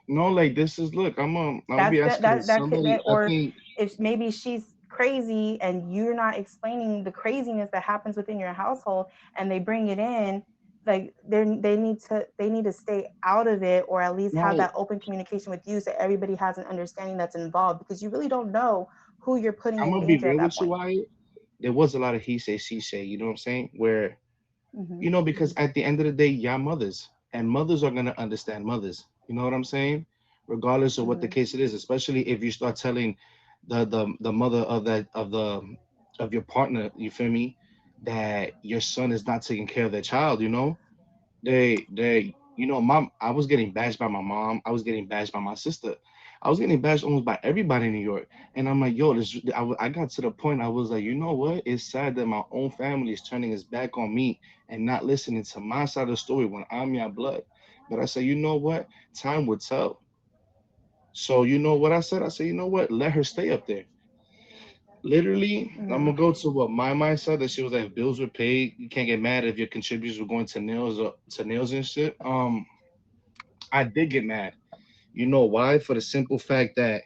No, like this is look. I'll be asking That could somebody. that I or think if maybe she's crazy and you're not explaining the craziness that happens within your household and they bring it in, like they need to stay out of it or at least have no. that open communication with you so everybody has an understanding that's involved because you really don't know who you're putting I'm in gonna be danger at real that with you, point. Wyatt. There was a lot of he say, she say. You know what I'm saying? Where Hmm. because at the end of the day, y'all mothers and mothers are gonna understand mothers. You know what I'm saying? Regardless of what the Hmm. case it is, especially if you start telling the mother of your partner, you feel me, that your son is not taking care of their child. They mom, I was getting bashed by my mom, I was getting bashed by my sister, I was getting bashed almost by everybody in New York. And I'm like, yo, I got to the point, I was like, you know what, it's sad that my own family is turning its back on me and not listening to my side of the story when I'm your blood. But I said, you know what, time would tell. So you know what I said, you know what, let her stay up there. Literally, I'm Hmm. gonna go to what my mind said, that she was like, if bills were paid, you can't get mad if your contributors were going to nails and shit. I did get mad. You know why? For the simple fact that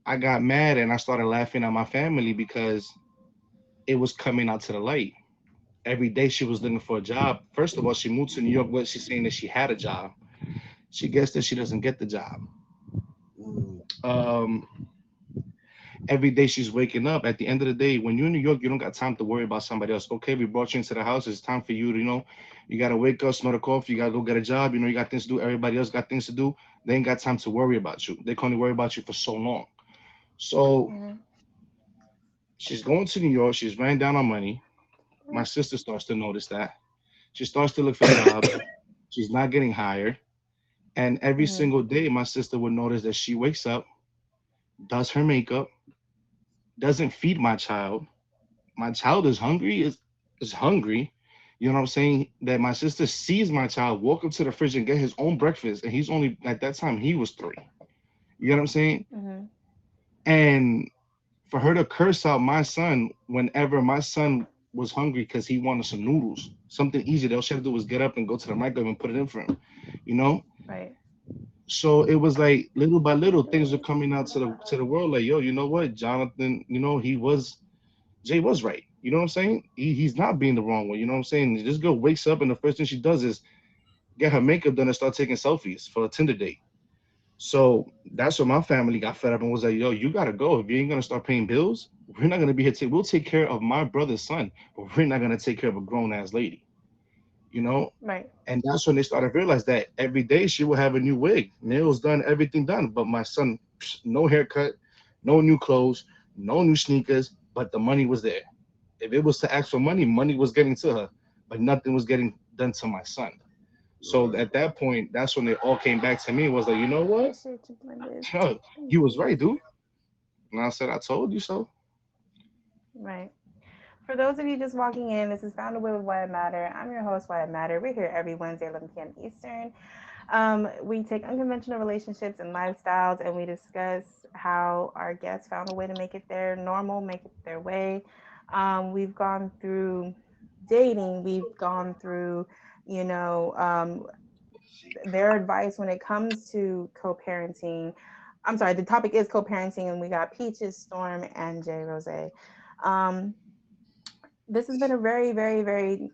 I got mad and I started laughing at my family because it was coming out to the light. Every day she was looking for a job. First of all, she moved to New York. What she's saying that she had a job. She gets that she doesn't get the job. Mm. Um, every day she's waking up. At the end of the day, when you're in New York, you don't got time to worry about somebody else. Okay, we brought you into the house. It's time for you to, you gotta wake up, smell the coffee, you gotta go get a job, you got things to do. Everybody else got things to do. They ain't got time to worry about you. They can only worry about you for so long. So Hmm. she's going to New York, she's running down on money. My sister starts to notice that. She starts to look for jobs. She's not getting hired. And every Hmm. single day, my sister would notice that she wakes up, does her makeup, doesn't feed my child. My child is hungry. is hungry, you know what I'm saying? That my sister sees my child walk up to the fridge and get his own breakfast, and he's only at that time he was 3. You know what I'm saying? Hmm. And for her to curse out my son whenever my son was hungry because he wanted some noodles, something easy that all she had to do was get up and go to the microwave and put it in for him, you know? Right. So it was like little by little things are coming out to the world like, yo, you know what? Jonathan, you know, Jay was right. You know what I'm saying? He's not being the wrong way. You know what I'm saying? This girl wakes up and the first thing she does is get her makeup done and start taking selfies for a Tinder date. So that's when my family got fed up and was like, yo, you gotta go. If you ain't gonna start paying bills, we're not gonna be here. We'll take care of my brother's son, but we're not gonna take care of a grown ass lady, you know? Right. And that's when they started to realize that every day she would have a new wig, nails done, everything done. But my son, no haircut, no new clothes, no new sneakers, but the money was there. If it was to ask for money, money was getting to her, but nothing was getting done to my son. So at that point, that's when they all came back to me. Was like, you know what? Appreciate you, Blended. Thank You was you. right, dude. And I said, I told you so. Right. For those of you just walking in, this is Found a Way with Wyatt Matter. I'm your host, Wyatt Matter. We're here every Wednesday, 11 p.m. Eastern. We take unconventional relationships and lifestyles and we discuss how our guests found a way to make it their normal, make it their way. We've gone through dating, we've gone through, you know, their advice when it comes to co parenting. I'm sorry, the topic is co parenting, and we got Peaches, Storm, and Jay Rose. Um, this has been a very, very, very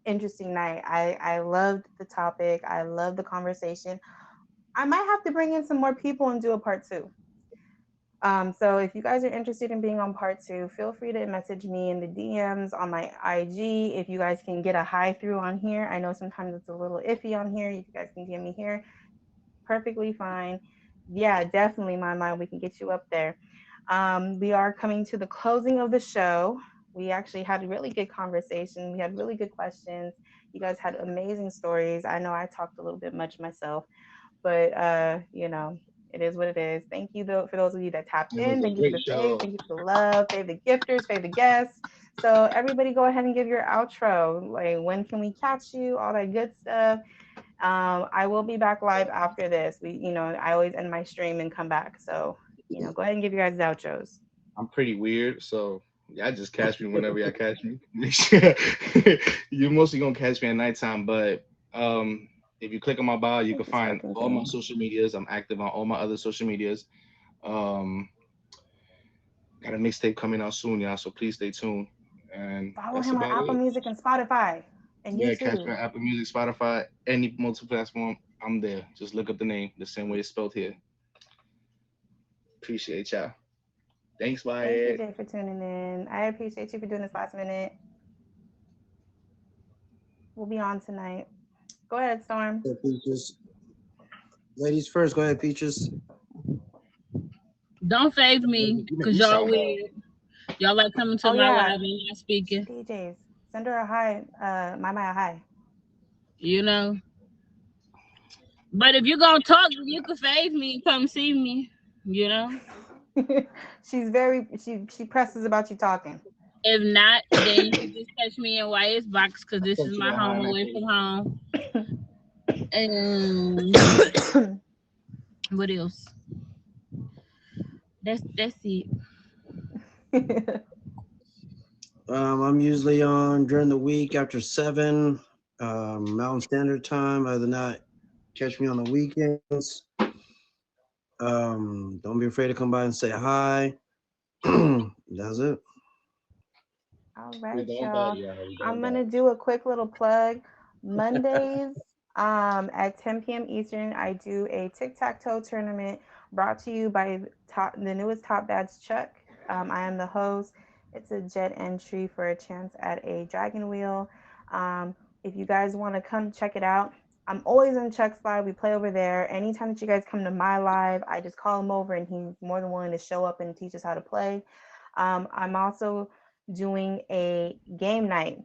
interesting night. I loved the topic. I love the conversation. I might have to bring in some more people and do a part two. So if you guys are interested in being on part two, feel free to message me in the DMs on my IG. If you guys can get a hi through on here, I know sometimes it's a little iffy on here. If you guys can DM me here, perfectly fine. Yeah, definitely, my mind. We can get you up there. We are coming to the closing of the show. We actually had a really good conversation. We had really good questions. You guys had amazing stories. I know I talked a little bit much myself, but it is what it is. Thank you though for those of you that tapped It in. was a Thank you for great the faves. show. Thank you for the love. Fave the gifters. Fave the guests. So everybody, go ahead and give your outro. Like, when can we catch you? All that good stuff. I will be back live after this. I always end my stream and come back. So, go ahead and give your guys outros. I'm pretty weird, so y'all just catch me whenever y'all catch me. You're mostly gonna catch me at nighttime, but if you click on my bio, you can Thank you, find Scorpion all my King. social medias. I'm active on all my other social medias. Um, got a mixtape coming out soon, y'all. So please stay tuned. And Follow that's him on about Apple it. Music and Spotify and Yeah, catch me YouTube. on Apple Music, Spotify, any multi platform. I'm there. Just look up the name the same way it's spelled here. Appreciate y'all. Thanks, Thank you, Wyatt. Jay, for tuning in. I appreciate you for doing this last minute. We'll be on tonight. Go ahead, Storm. Yeah, Peaches. Ladies first. Go ahead, Peaches. Don't phase me, You make cause me y'all sound bad. weird. Y'all like coming to Oh, my yeah. live and not speaking. DJs. Send her a hi. My a hi. You know. But if you're gonna talk, you can phase me and come see me. You know. She presses about you talking. If not, then you can just catch me in YS box because I this is sent you my that high home in that away case. from home. And what else? That's it. I'm usually on during the week after 7 Mountain Standard Time. Other than that, catch me on the weekends. Don't be afraid to come by and say hi. That's it. All We right, don't y'all. bite, y'all. We don't I'm bite. gonna do a quick little plug. Mondays, at 10 p.m. Eastern, I do a tic-tac-toe tournament brought to you by the newest Top Badge Chuck. I am the host. It's a jet entry for a chance at a dragon wheel. If you guys want to come check it out, I'm always in Chuck's live. We play over there. Anytime that you guys come to my live, I just call him over and he's more than willing to show up and teach us how to play. I'm also doing a game night.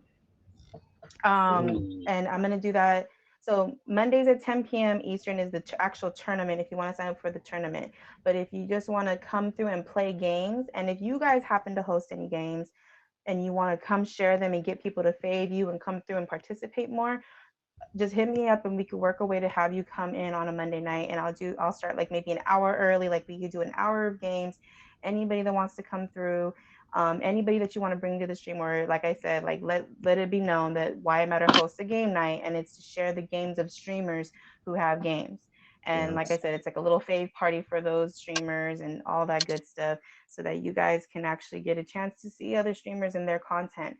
Ooh. And I'm going to do that. So Mondays at 10 p.m. Eastern is the actual tournament if you want to sign up for the tournament. But if you just want to come through and play games, and if you guys happen to host any games, and you want to come share them and get people to fave you and come through and participate more, just hit me up and we could work a way to have you come in on a Monday night, and I'll start like maybe an hour early, like we could do an hour of games. Anybody that wants to come through, anybody that you want to bring to the stream, or like I said, like let it be known that Why It Matter hosts a game night, and it's to share the games of streamers who have games. And like I said, it's like a little fave party for those streamers and all that good stuff, so that you guys can actually get a chance to see other streamers and their content.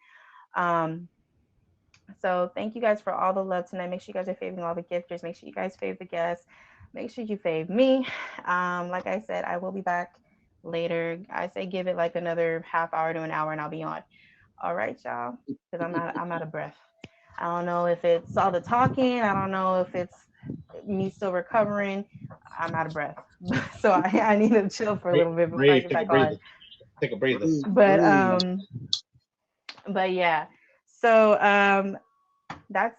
So thank you guys for all the love tonight. Make sure you guys are faving all the gifters. Make sure you guys fave the guests. Make sure you fave me. Like I said, I will be back later. I say give it like another half hour to an hour and I'll be on. All right, y'all, because I'm out of breath. I don't know if it's all the talking. I don't know if it's me still recovering. I'm out of breath. So I need to chill for a little bit before I get back on. Take a breather. But yeah. So that's